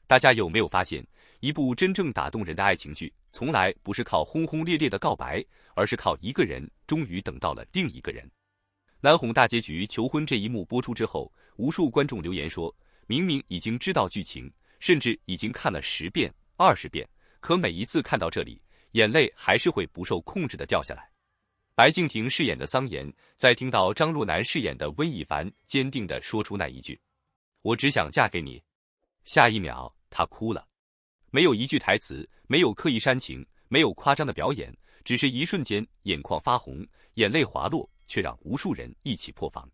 大家有没有发现，一部真正打动人的爱情剧，从来不是靠轰轰烈烈的告白，而是靠一个人终于等到了另一个人。南红大结局求婚这一幕播出之后，无数观众留言说，明明已经知道剧情，甚至已经看了10遍、20遍，可每一次看到这里，眼泪还是会不受控制的掉下来。白敬亭饰演的桑延，在听到张若楠饰演的温以凡坚定地说出那一句“我只想嫁给你”，下一秒他哭了。没有一句台词，没有刻意煽情，没有夸张的表演，只是一瞬间眼眶发红，眼泪滑落，却让无数人一起破防。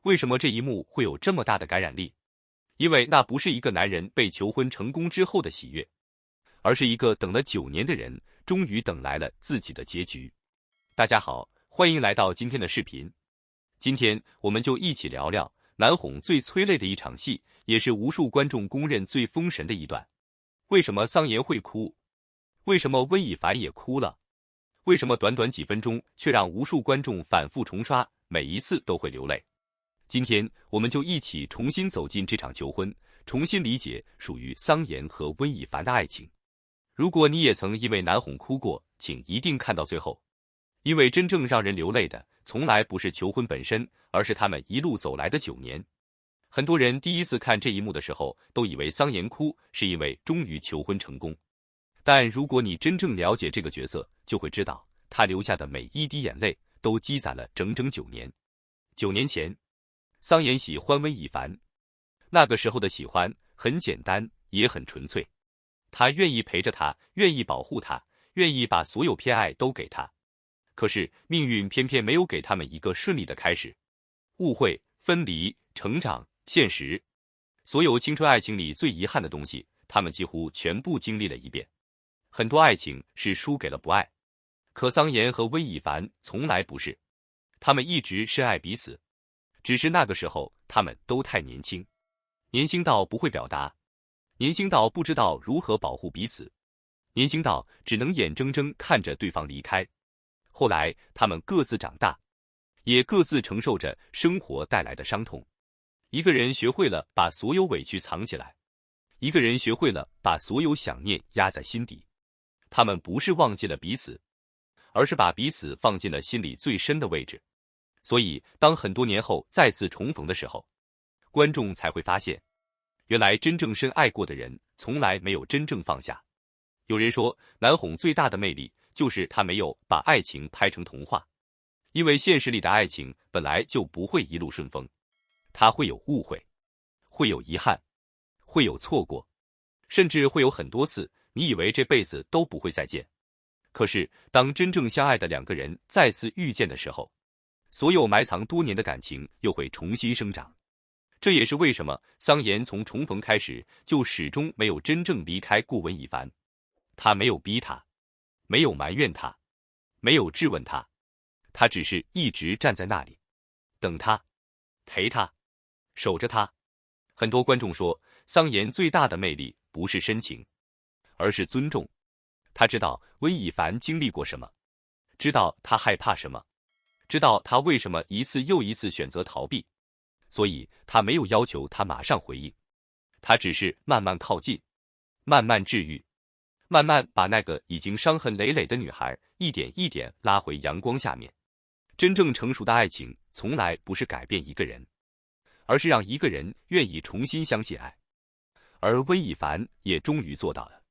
为什么这一幕会有这么大的感染力？因为那不是一个男人被求婚成功之后的喜悦，而是一个等了9年的人，终于等来了自己的结局。大家好，欢迎来到今天的视频。今天我们就一起聊聊南红最催泪的一场戏，也是无数观众公认最封神的一段。为什么桑延会哭？为什么温以凡也哭了？为什么短短几分钟却让无数观众反复重刷，每一次都会流泪？今天我们就一起重新走进这场求婚，重新理解属于桑延和温以凡的爱情。如果你也曾因为南红哭过，请一定看到最后。因为真正让人流泪的，从来不是求婚本身，而是他们一路走来的9年。很多人第一次看这一幕的时候，都以为桑延哭是因为终于求婚成功。但如果你真正了解这个角色，就会知道，他流下的每一滴眼泪，都积攒了整整9年。9年前，桑延喜欢温以凡，那个时候的喜欢很简单，也很纯粹。他愿意陪着他，愿意保护他，愿意把所有偏爱都给他。可是命运偏偏没有给他们一个顺利的开始，误会、分离、成长、现实，所有青春爱情里最遗憾的东西，他们几乎全部经历了一遍。很多爱情是输给了不爱，可桑延和温以凡从来不是，他们一直深爱彼此，只是那个时候他们都太年轻，年轻到不会表达，年轻到不知道如何保护彼此，年轻到只能眼睁睁看着对方离开。后来他们各自长大，也各自承受着生活带来的伤痛。一个人学会了把所有委屈藏起来，一个人学会了把所有想念压在心底。他们不是忘记了彼此，而是把彼此放进了心里最深的位置。所以当很多年后再次重逢的时候，观众才会发现，原来真正深爱过的人从来没有真正放下。有人说，南红最大的魅力就是他没有把爱情拍成童话，因为现实里的爱情本来就不会一路顺风，他会有误会，会有遗憾，会有错过，甚至会有很多次你以为这辈子都不会再见。可是当真正相爱的2个人再次遇见的时候，所有埋藏多年的感情又会重新生长。这也是为什么桑延从重逢开始就始终没有真正离开过温以凡。他没有逼他，没有埋怨他，没有质问他，他只是一直站在那里，等他，陪他，守着他。很多观众说，桑延最大的魅力不是深情，而是尊重。他知道温以凡经历过什么，知道他害怕什么，知道他为什么一次又一次选择逃避，所以他没有要求他马上回应，他只是慢慢靠近，慢慢治愈，慢慢把那个已经伤痕累累的女孩一点一点拉回阳光下面。真正成熟的爱情从来不是改变一个人，而是让一个人愿意重新相信爱。而温以凡也终于做到了。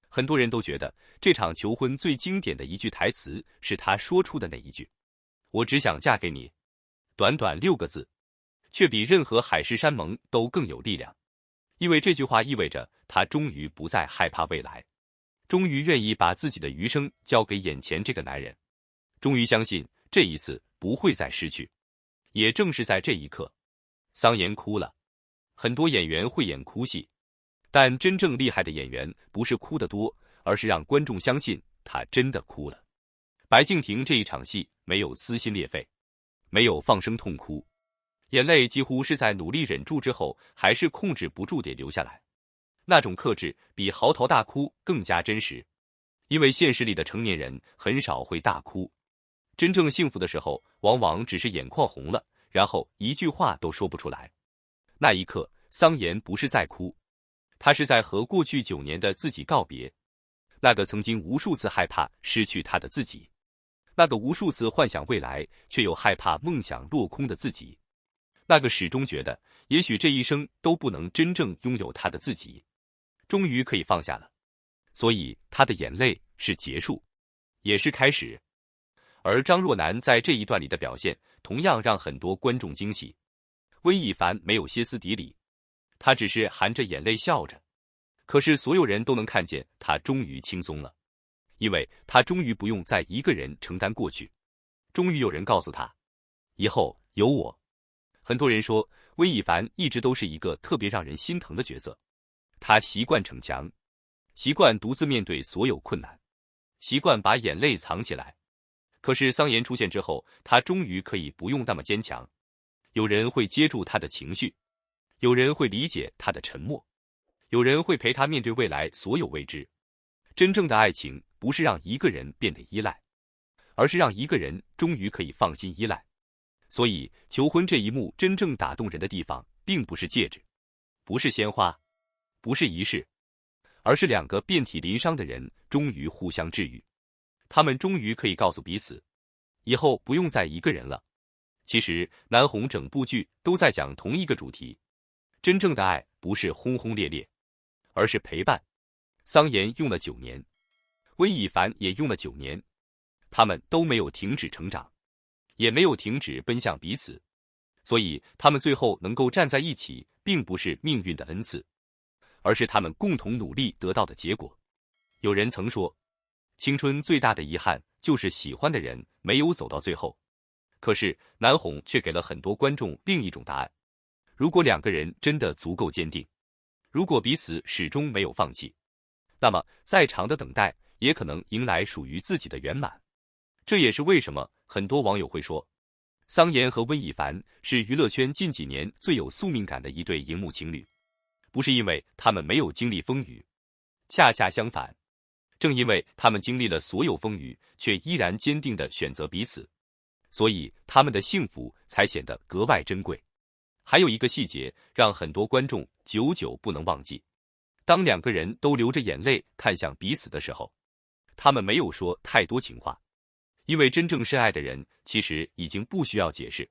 很多人都觉得这场求婚最经典的一句台词是他说出的那一句“我只想嫁给你”，短短6个字，却比任何海誓山盟都更有力量。因为这句话意味着他终于不再害怕未来，终于愿意把自己的余生交给眼前这个男人，终于相信这一次不会再失去。也正是在这一刻，桑延哭了。很多演员会演哭戏，但真正厉害的演员不是哭得多，而是让观众相信他真的哭了。白敬亭这一场戏没有撕心裂肺，没有放声痛哭，眼泪几乎是在努力忍住之后，还是控制不住地流下来。那种克制比嚎啕大哭更加真实，因为现实里的成年人很少会大哭，真正幸福的时候，往往只是眼眶红了，然后一句话都说不出来。那一刻，桑延不是在哭，他是在和过去9年的自己告别，那个曾经无数次害怕失去他的自己，那个无数次幻想未来却又害怕梦想落空的自己，那个始终觉得也许这一生都不能真正拥有他的自己，终于可以放下了。所以他的眼泪是结束，也是开始。而张若楠在这一段里的表现同样让很多观众惊喜。魏亦凡没有歇斯底里，他只是含着眼泪笑着，可是所有人都能看见他终于轻松了，因为他终于不用再一个人承担过去，终于有人告诉他，以后有我。很多人说魏亦凡一直都是一个特别让人心疼的角色，他习惯逞强，习惯独自面对所有困难，习惯把眼泪藏起来。可是桑延出现之后，他终于可以不用那么坚强。有人会接住他的情绪，有人会理解他的沉默，有人会陪他面对未来所有未知。真正的爱情不是让一个人变得依赖，而是让一个人终于可以放心依赖。所以求婚这一幕真正打动人的地方，并不是戒指，不是鲜花，不是仪式，而是两个遍体鳞伤的人终于互相治愈。他们终于可以告诉彼此，以后不用再一个人了。其实南红整部剧都在讲同一个主题，真正的爱不是轰轰烈烈，而是陪伴。桑延用了9年，魏亦凡也用了9年，他们都没有停止成长，也没有停止奔向彼此，所以他们最后能够站在一起，并不是命运的恩赐，而是他们共同努力得到的结果。有人曾说，青春最大的遗憾就是喜欢的人没有走到最后。可是南红却给了很多观众另一种答案，如果两个人真的足够坚定，如果彼此始终没有放弃，那么再长的等待也可能迎来属于自己的圆满。这也是为什么很多网友会说，桑延和魏亦凡是娱乐圈近几年最有宿命感的一对荧幕情侣，不是因为他们没有经历风雨，恰恰相反，正因为他们经历了所有风雨，却依然坚定地选择彼此，所以他们的幸福才显得格外珍贵。还有一个细节让很多观众久久不能忘记，当两个人都流着眼泪看向彼此的时候，他们没有说太多情话，因为真正深爱的人其实已经不需要解释，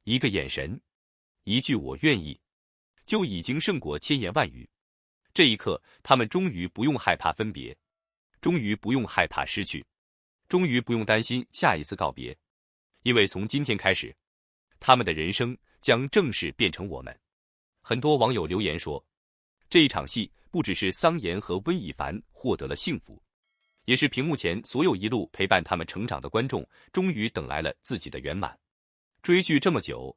一个眼神，一句我愿意，就已经胜过千言万语。这一刻，他们终于不用害怕分别，终于不用害怕失去，终于不用担心下一次告别，因为从今天开始，他们的人生将正式变成我们。很多网友留言说，这一场戏不只是桑延和温亦凡获得了幸福，也是屏幕前所有一路陪伴他们成长的观众终于等来了自己的圆满。追剧这么久，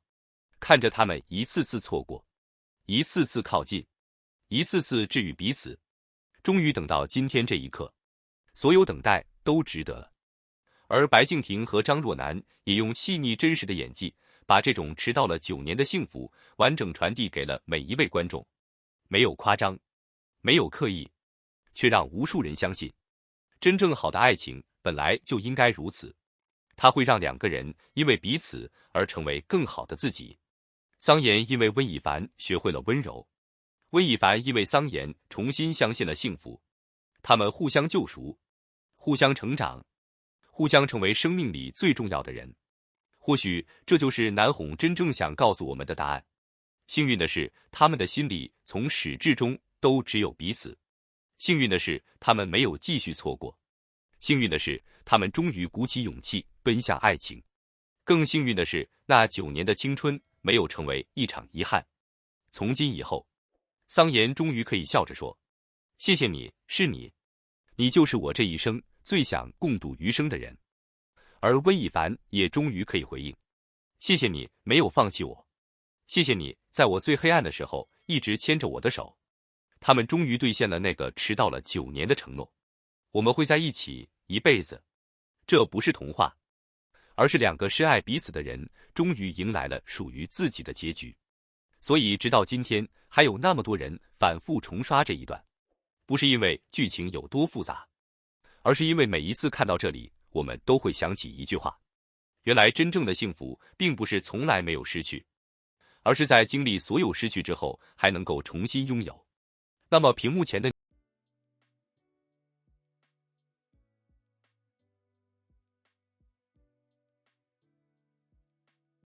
看着他们一次次错过，一次次靠近，一次次治愈彼此，终于等到今天这一刻，所有等待都值得了。而白敬亭和张若楠也用细腻真实的演技，把这种迟到了9年的幸福完整传递给了每一位观众，没有夸张，没有刻意，却让无数人相信，真正好的爱情本来就应该如此，它会让两个人因为彼此而成为更好的自己。桑延因为温亦凡学会了温柔，温亦凡因为桑延重新相信了幸福，他们互相救赎，互相成长，互相成为生命里最重要的人。或许这就是南红真正想告诉我们的答案。幸运的是，他们的心里从始至终都只有彼此。幸运的是，他们没有继续错过。幸运的是，他们终于鼓起勇气奔向爱情。更幸运的是，那9年的青春没有成为一场遗憾。从今以后，桑延终于可以笑着说，谢谢你，是你，你就是我这一生最想共度余生的人。而温亦凡也终于可以回应，谢谢你没有放弃我，谢谢你在我最黑暗的时候一直牵着我的手。他们终于兑现了那个迟到了9年的承诺，我们会在一起一辈子。这不是童话，而是两个深爱彼此的人终于迎来了属于自己的结局。所以直到今天，还有那么多人反复重刷这一段，不是因为剧情有多复杂，而是因为每一次看到这里，我们都会想起一句话，原来真正的幸福并不是从来没有失去，而是在经历所有失去之后还能够重新拥有。那么屏幕前的